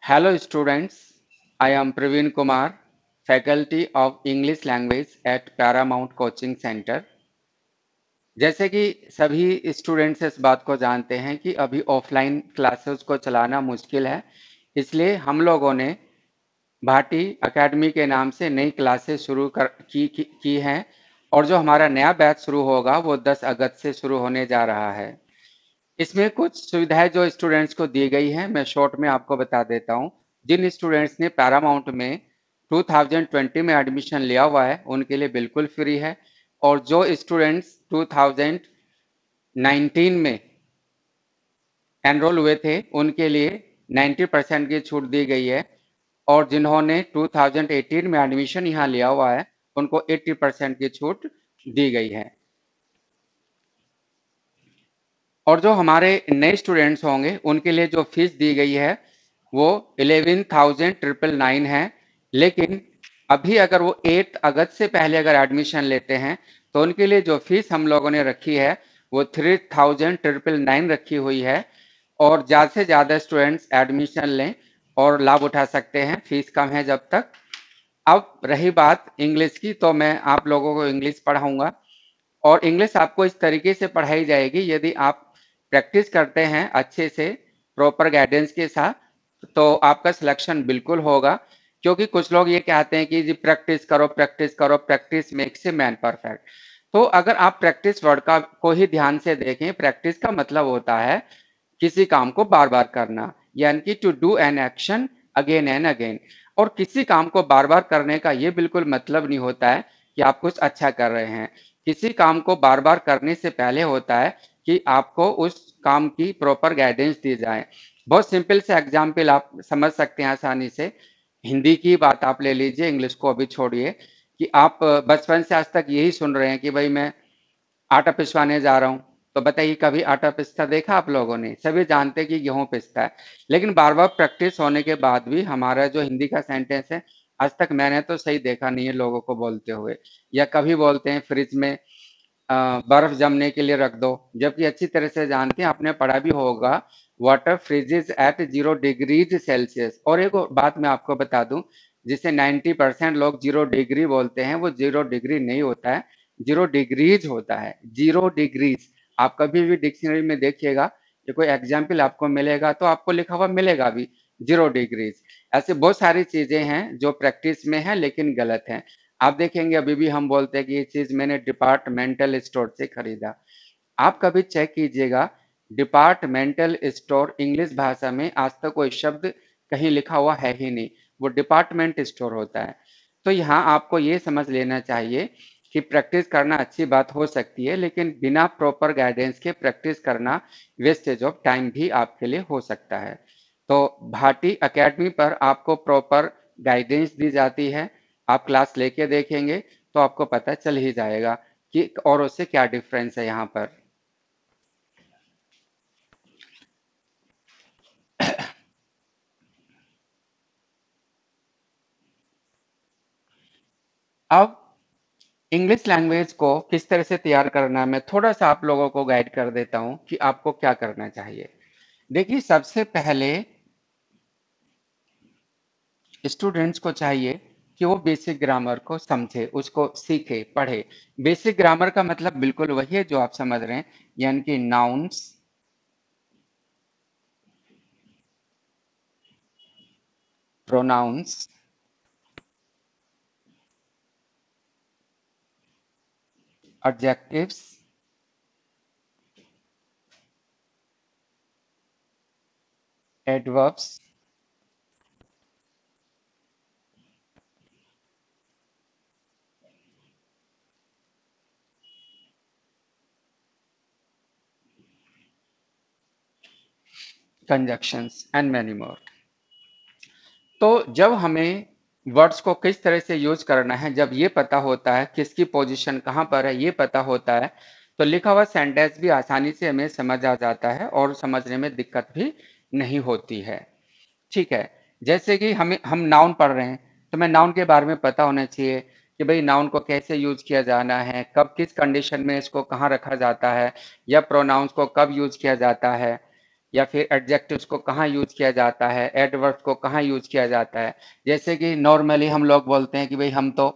Hello students, I am Praveen Kumar, faculty of English language at Paramount Coaching Center। जैसे कि सभी students इस बात को जानते हैं कि अभी ऑफलाइन क्लासेस को चलाना मुश्किल है, इसलिए हम लोगों ने भाटी एकेडमी के नाम से नई क्लासेस शुरू की हैं और जो हमारा नया बैच शुरू होगा वो 10 अगस्त से शुरू होने जा रहा है। इसमें कुछ सुविधाएं जो स्टूडेंट्स को दी गई हैं मैं शॉर्ट में आपको बता देता हूं। जिन स्टूडेंट्स ने पैरामाउंट में 2020 में एडमिशन लिया हुआ है उनके लिए बिल्कुल फ्री है, और जो स्टूडेंट्स 2019 में एनरोल हुए थे उनके लिए 90% की छूट दी गई है, और जिन्होंने 2018 में एडमिशन यहाँ लिया हुआ है उनको 80% की छूट दी गई है। और जो हमारे नए स्टूडेंट्स होंगे उनके लिए जो फीस दी गई है वो 11,999 है, लेकिन अभी अगर वो 8 अगस्त से पहले अगर एडमिशन लेते हैं तो उनके लिए जो फीस हम लोगों ने रखी है वो 3,999 रखी हुई है, और ज़्यादा से ज़्यादा स्टूडेंट्स एडमिशन लें और लाभ उठा सकते हैं, फीस कम है जब तक। अब रही बात इंग्लिश की, तो मैं आप लोगों को इंग्लिश पढ़ाऊंगा और इंग्लिश आपको इस तरीके से पढ़ाई जाएगी, यदि आप प्रैक्टिस करते हैं अच्छे से प्रॉपर गाइडेंस के साथ तो आपका सिलेक्शन बिल्कुल होगा। क्योंकि कुछ लोग ये कहते हैं कि जी प्रैक्टिस करो प्रैक्टिस करो, practice makes a man perfect. तो अगर आप प्रैक्टिस वर्ड का को ही ध्यान से देखें, प्रैक्टिस का मतलब होता है किसी काम को बार बार करना, यानी कि to do an action again and again. और किसी काम को बार बार करने का ये बिल्कुल मतलब नहीं होता है कि आप कुछ अच्छा कर रहे हैं। किसी काम को बार बार करने से पहले होता है कि आपको उस काम की प्रॉपर गाइडेंस दी जाए। बहुत सिंपल से एग्जाम्पल आप समझ सकते हैं आसानी से। हिंदी की बात आप ले लीजिए, इंग्लिश को अभी छोड़िए। कि आप बचपन से आज तक यही सुन रहे हैं कि भाई मैं आटा पिसवाने जा रहा हूँ, तो बताइए कभी आटा पिसता देखा आप लोगों ने? सभी जानते हैं कि गेहूं पिसता है, लेकिन बार बार प्रैक्टिस होने के बाद भी हमारा जो हिंदी का सेंटेंस है आज तक मैंने तो सही देखा नहीं है लोगों को बोलते हुए। या कभी बोलते हैं फ्रिज में बर्फ जमने के लिए रख दो, जबकि अच्छी तरह से जानते हैं, आपने पढ़ा भी होगा water freezes at 0 degrees Celsius. और एक और बात मैं आपको बता दूं, जिसे 90% लोग 0 डिग्री बोलते हैं, वो 0 डिग्री नहीं होता है, 0 डिग्रीज होता है। 0 डिग्रीज आप कभी भी डिक्शनरी में देखिएगा या कोई एग्जाम्पल आपको मिलेगा तो आपको लिखा हुआ मिलेगा भी 0 डिग्रीज। ऐसे बहुत सारी चीजें हैं जो प्रैक्टिस में है लेकिन गलत है। आप देखेंगे अभी भी हम बोलते हैं कि ये चीज मैंने डिपार्टमेंटल स्टोर से खरीदा। आप कभी चेक कीजिएगा, डिपार्टमेंटल स्टोर इंग्लिश भाषा में आज तक कोई शब्द कहीं लिखा हुआ है ही नहीं, वो डिपार्टमेंट स्टोर होता है। तो यहाँ आपको ये समझ लेना चाहिए कि प्रैक्टिस करना अच्छी बात हो सकती है, लेकिन बिना प्रॉपर गाइडेंस के प्रैक्टिस करना वेस्टेज ऑफ टाइम भी आपके लिए हो सकता है। तो भाटी एकेडमी पर आपको प्रॉपर गाइडेंस दी जाती है। आप क्लास लेके देखेंगे तो आपको पता चल ही जाएगा कि औरों से क्या डिफरेंस है यहाँ पर। अब इंग्लिश लैंग्वेज को किस तरह से तैयार करना है मैं थोड़ा सा आप लोगों को गाइड कर देता हूं कि आपको क्या करना चाहिए। देखिए, सबसे पहले स्टूडेंट्स को चाहिए कि वो बेसिक ग्रामर को समझे, उसको सीखे, पढ़े। बेसिक ग्रामर का मतलब बिल्कुल वही है जो आप समझ रहे हैं, यानी कि nouns, pronouns, adjectives, adverbs, conjunctions and many more. तो जब हमें वर्ड्स को किस तरह से यूज करना है, जब ये पता होता है किसकी पोजीशन कहाँ पर है, ये पता होता है, तो लिखा हुआ सेंटेंस भी आसानी से हमें समझ आ जाता है और समझने में दिक्कत भी नहीं होती है। ठीक है। जैसे कि हम नाउन पढ़ रहे हैं, तो मैं नाउन के बारे में पता होना चाहिए कि भाई नाउन को कैसे यूज किया जाना है, कब किस कंडीशन में इसको कहाँ रखा जाता है, या प्रोनाउंस को कब यूज किया जाता है। या फिर एडजेक्टिव्स को कहाँ यूज किया जाता है, एडवर्ब्स को कहाँ यूज किया जाता है। जैसे कि नॉर्मली हम लोग बोलते हैं कि भाई हम तो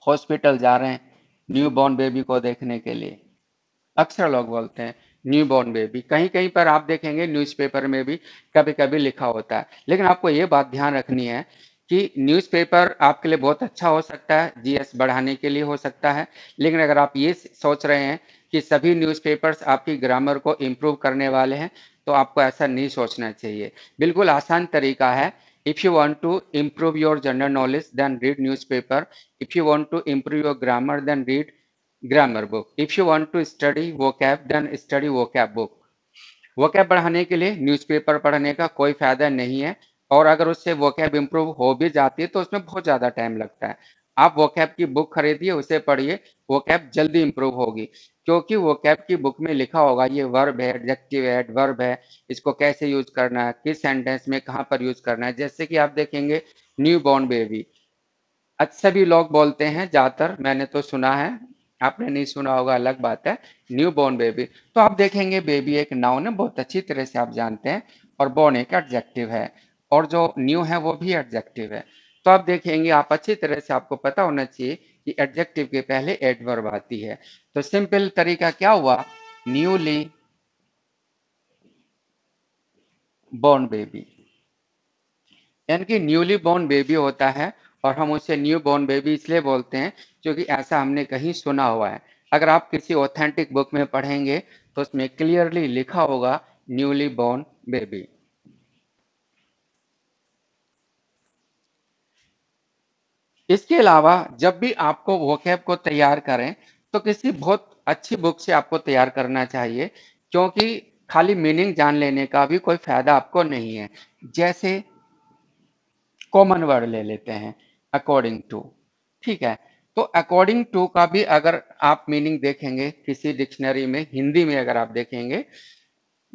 हॉस्पिटल जा रहे हैं न्यू बॉर्न बेबी को देखने के लिए, अक्सर लोग बोलते हैं न्यू बॉर्न बेबी। कहीं कहीं पर आप देखेंगे न्यूज़पेपर में भी कभी कभी लिखा होता है। लेकिन आपको ये बात ध्यान रखनी है कि न्यूज़पेपर आपके लिए बहुत अच्छा हो सकता है, जीएस बढ़ाने के लिए हो सकता है, लेकिन अगर आप ये सोच रहे हैं कि सभी न्यूज़पेपर्स आपकी ग्रामर को इम्प्रूव करने वाले हैं, तो आपको ऐसा नहीं सोचना चाहिए। बिल्कुल आसान तरीका है। If you want to improve your general knowledge, then read newspaper. If you want to improve your grammar, then read grammar book. If you want to study vocab, then study vocab book. vocab बढ़ाने के लिए newspaper पढ़ने का कोई फायदा नहीं है, और अगर उससे vocab इंप्रूव हो भी जाती है तो उसमें बहुत ज़्यादा टाइम लगता है। आप vocab की बुक खरीदिए, उसे पढ़िए, vocab जल्दी इंप्रूव होगी, क्योंकि vocab की बुक में लिखा होगा ये वर्ब है, एडजेक्टिव है, एडवर्ब है, इसको कैसे यूज करना है, किस सेंटेंस में कहाँ पर यूज करना है। जैसे कि आप देखेंगे न्यू बॉर्न बेबी, सभी लोग बोलते हैं, ज्यादातर मैंने तो सुना है, आपने नहीं सुना होगा अलग बात है। न्यू बॉर्न बेबी, तो आप देखेंगे बेबी एक नाउन है, बहुत अच्छी तरह से आप जानते हैं, और बॉर्न एक एडजेक्टिव है, और जो न्यू है वो भी एडजेक्टिव है। तो आप देखेंगे, आप अच्छी तरह से आपको पता होना चाहिए कि एडजेक्टिव के पहले एडवर्ब आती है। तो सिंपल तरीका क्या हुआ, न्यूली बॉर्न बेबी, यानी कि न्यूली बॉर्न बेबी होता है, और हम उसे न्यू बॉर्न बेबी इसलिए बोलते हैं क्योंकि ऐसा हमने कहीं सुना हुआ है। अगर आप किसी ऑथेंटिक बुक में पढ़ेंगे तो उसमें क्लियरली लिखा होगा न्यूली बॉर्न बेबी। इसके अलावा जब भी आपको वोकैब को तैयार करें तो किसी बहुत अच्छी बुक से आपको तैयार करना चाहिए, क्योंकि खाली मीनिंग जान लेने का भी कोई फायदा आपको नहीं है। जैसे कॉमन वर्ड ले लेते हैं, अकॉर्डिंग टू, ठीक है। तो अकॉर्डिंग टू का भी अगर आप मीनिंग देखेंगे किसी डिक्शनरी में, हिंदी में अगर आप देखेंगे,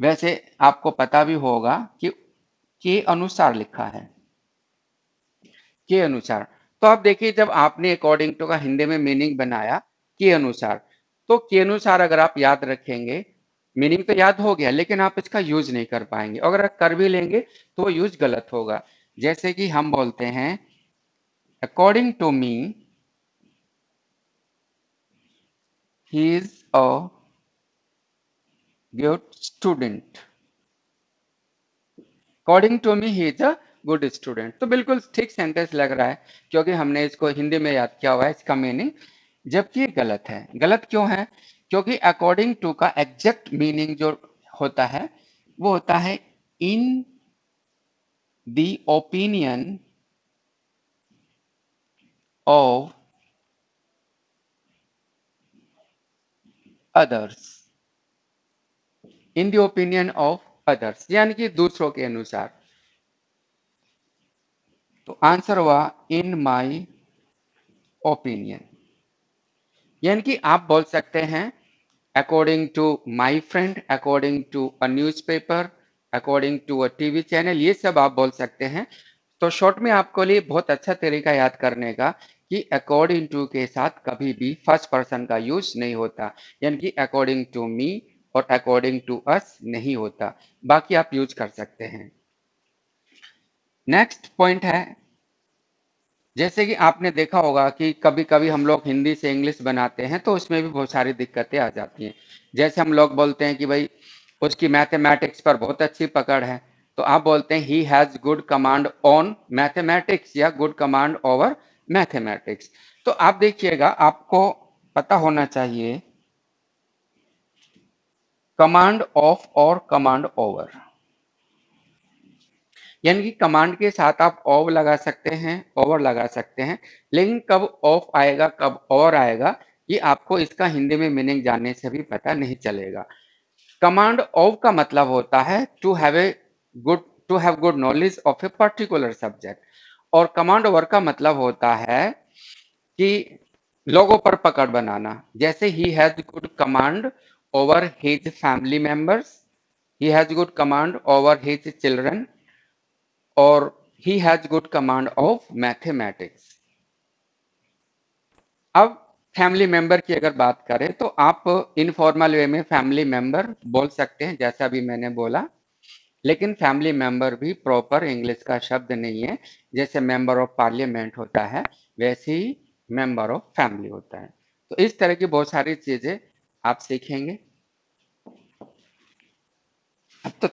वैसे आपको पता भी होगा कि के अनुसार लिखा है, के अनुसार। तो आप देखिए, जब आपने अकॉर्डिंग टू का हिंदी में मीनिंग बनाया के अनुसार, तो के अनुसार अगर आप याद रखेंगे, मीनिंग तो याद हो गया, लेकिन आप इसका यूज नहीं कर पाएंगे, अगर आप कर भी लेंगे तो वो यूज गलत होगा। जैसे कि हम बोलते हैं according to me he is a good student, according to me he is a good student। तो बिल्कुल ठीक सेंटेंस लग रहा है, क्योंकि हमने इसको हिंदी में याद किया हुआ है इसका मीनिंग, जबकि गलत है। गलत क्यों है, क्योंकि अकॉर्डिंग टू का एग्जैक्ट मीनिंग जो होता है वो होता है in the opinion of others, in the opinion of others, यानी कि दूसरों के अनुसार। तो आंसर हुआ इन माई ओपिनियन, यानी कि आप बोल सकते हैं according to my friend, according to a newspaper, according to a TV channel, ये सब आप बोल सकते हैं। तो शॉर्ट में आपको लिए बहुत अच्छा तरीका याद करने का कि अकॉर्डिंग टू के साथ कभी भी फर्स्ट पर्सन का यूज नहीं होता, यानी कि अकॉर्डिंग टू मी और अकॉर्डिंग टू अस नहीं होता, बाकी आप यूज कर सकते हैं। नेक्स्ट पॉइंट है, जैसे कि आपने देखा होगा कि कभी कभी हम लोग हिंदी से इंग्लिश बनाते हैं तो उसमें भी बहुत सारी दिक्कतें आ जाती हैं। जैसे हम लोग बोलते हैं कि भाई उसकी मैथमेटिक्स पर बहुत अच्छी पकड़ है, तो आप बोलते हैं he has good command on mathematics या गुड कमांड ओवर मैथमेटिक्स। तो आप देखिएगा, आपको पता होना चाहिए कमांड ऑफ और कमांड ओवर, यानी कि कमांड के साथ आप ऑफ लगा सकते हैं, ओवर लगा सकते हैं, लेकिन कब ऑफ आएगा कब ओवर आएगा ये आपको इसका हिंदी में मीनिंग जानने से भी पता नहीं चलेगा। कमांड ऑफ का मतलब होता है good to have good knowledge of a particular subject, और कमांड ओवर का मतलब होता है कि लोगों पर पकड़ बनाना। जैसे he has good command over his family members, he has good command over his children, और he has good command of mathematics। अब फैमिली मेंबर की अगर बात करें तो आप इनफॉर्मल वे में फैमिली मेंबर बोल सकते हैं, जैसा भी मैंने बोला। लेकिन फैमिली मेंबर भी प्रॉपर इंग्लिश का शब्द नहीं है। जैसे मेंबर ऑफ पार्लियामेंट होता है, वैसे ही मेंबर ऑफ फैमिली होता है। तो इस तरह की बहुत सारी चीजें आप सीखेंगे। अब तो